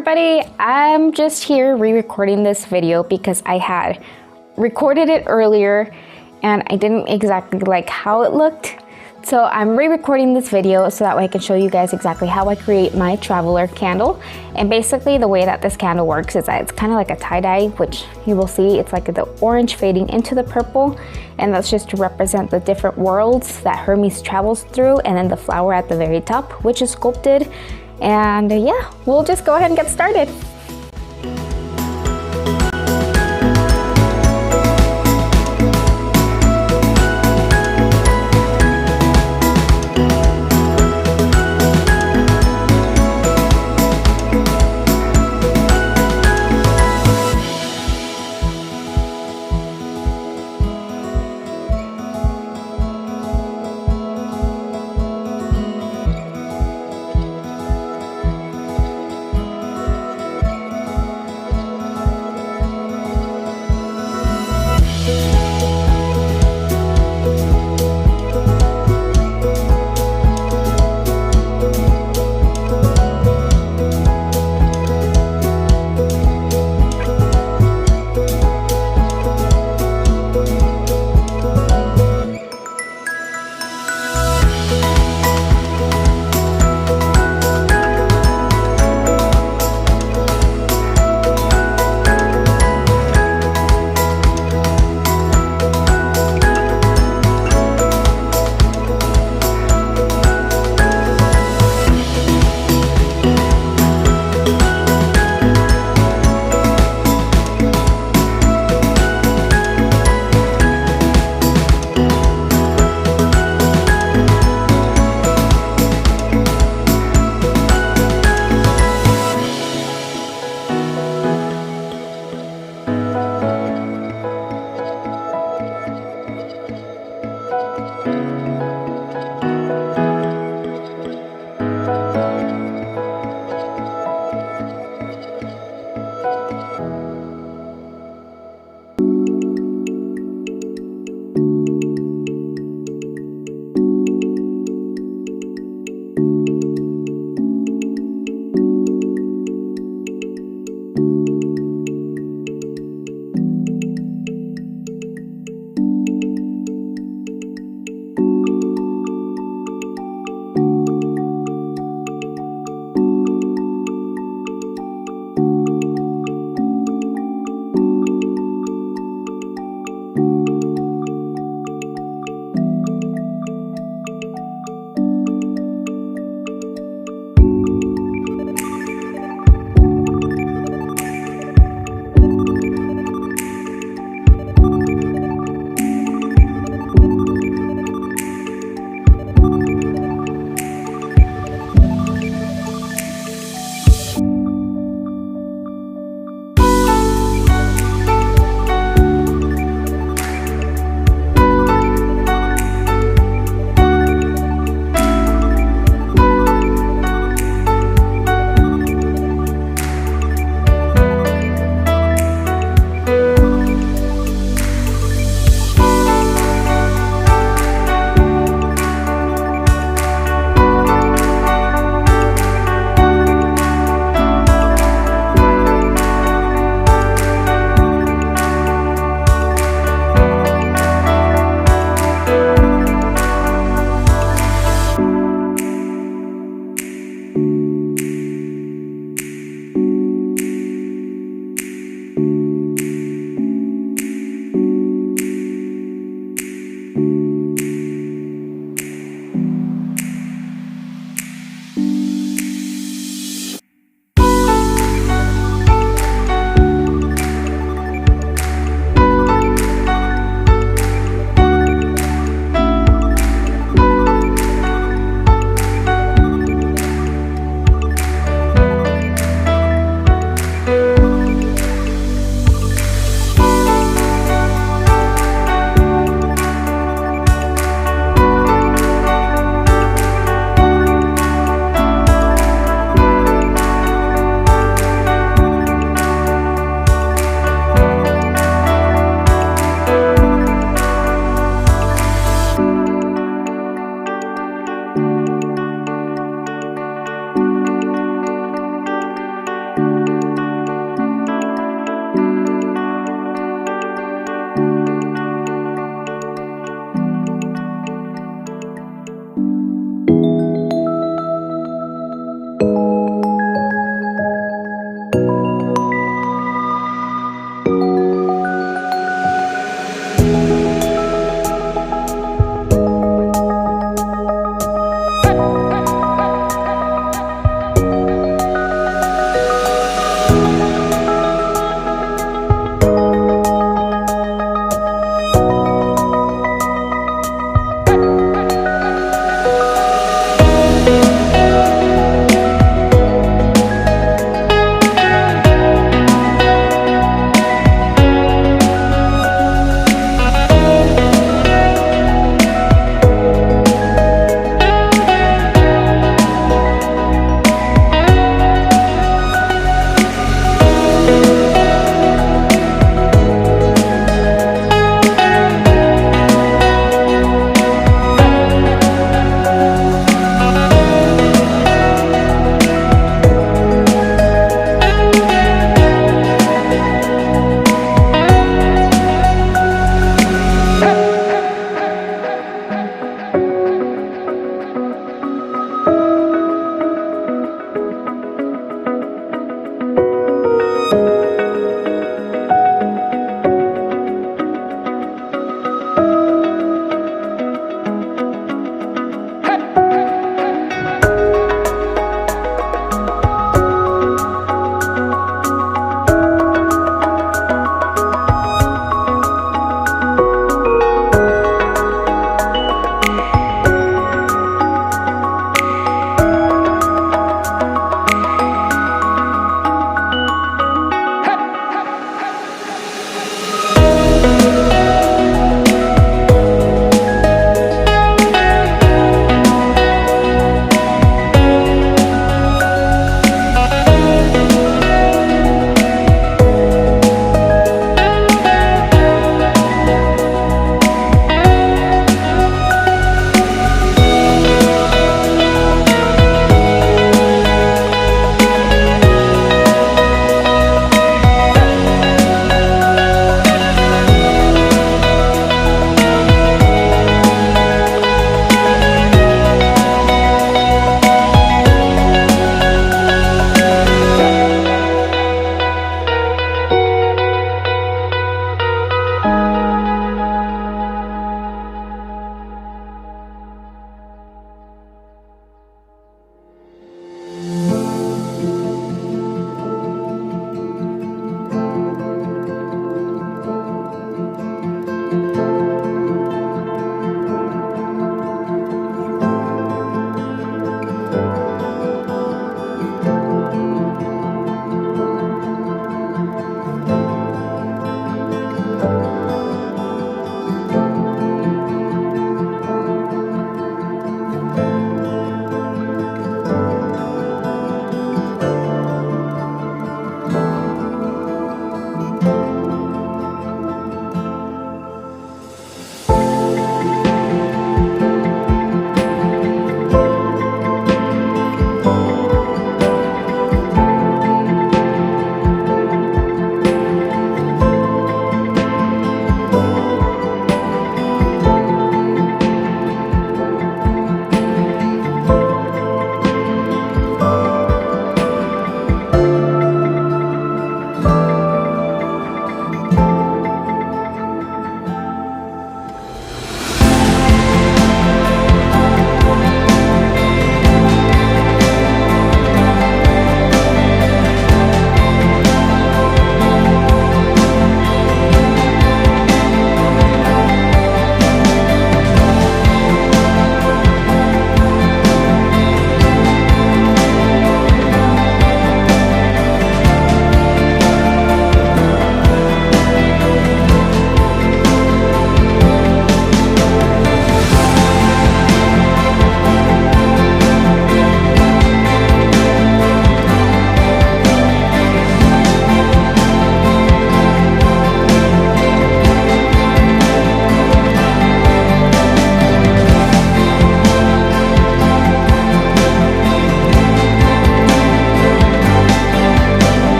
everybody, I'm just here re-recording this video because I had recorded it earlier and I didn't exactly like how it looked. So I'm re-recording this video so that way I can show you guys exactly how I create my traveler candle. And basically the way that this candle works is that it's kind of like a tie-dye, which you will see it's like the orange fading into the purple, and that's just to represent the different worlds that Hermes travels through, and then the flower at the very top, which is sculpted. And yeah, we'll just go ahead and get started.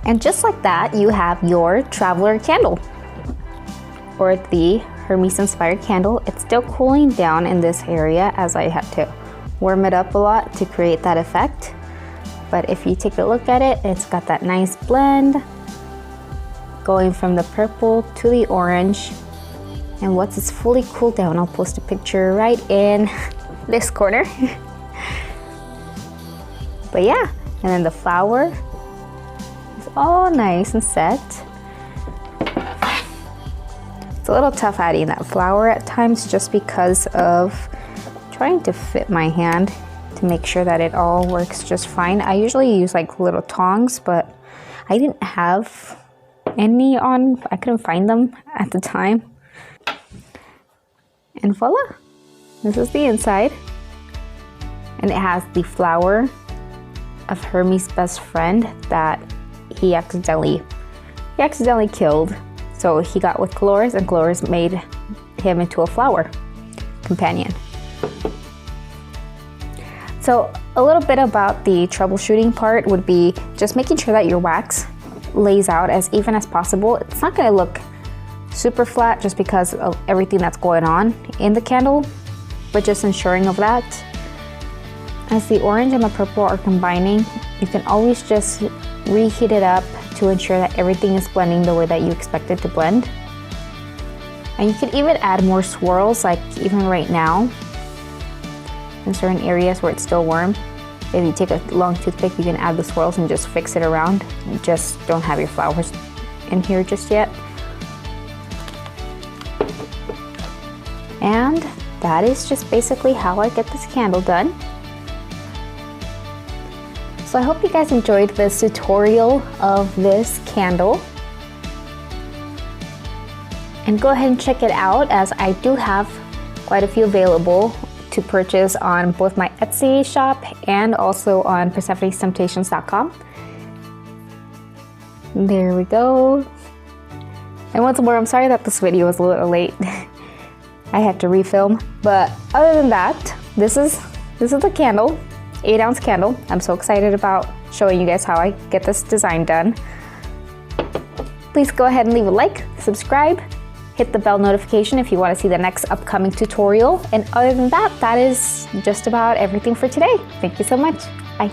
And just like that, you have your traveler candle, or the Hermes inspired candle. It's still cooling down in this area as I had to warm it up a lot to create that effect. But if you take a look at it, it's got that nice blend going from the purple to the orange. And once it's fully cooled down, I'll post a picture right in this corner. But yeah, and then the flower is all nice and set. It's a little tough adding that flower at times just because of trying to fit my hand to make sure that it all works just fine. I usually use like little tongs, but I didn't have any on. I couldn't find them at the time. And voila, this is the inside. And it has the flower of Hermes' best friend that he accidentally killed. So he got with Colores, and Colores made him into a flower companion. So a little bit about the troubleshooting part would be just making sure that your wax lays out as even as possible. It's not going to look super flat just because of everything that's going on in the candle, but just ensuring of that. As the orange and the purple are combining, you can always just reheat it up to ensure that everything is blending the way that you expect it to blend. And you can even add more swirls, like even right now, in certain areas where it's still warm. If you take a long toothpick, you can add the swirls and just fix it around. You just don't have your flowers in here just yet. And that is just basically how I get this candle done. So I hope you guys enjoyed this tutorial of this candle. And go ahead and check it out, as I do have quite a few available to purchase on both my Etsy shop and also on persephonestemptations.com. There we go. And once more, I'm sorry that this video was a little late. I had to refilm, but other than that, this is the candle, 8-ounce candle. I'm so excited about showing you guys how I get this design done. Please go ahead and leave a like, subscribe, hit the bell notification if you want to see the next upcoming tutorial. And other than that, that is just about everything for today. Thank you so much. Bye.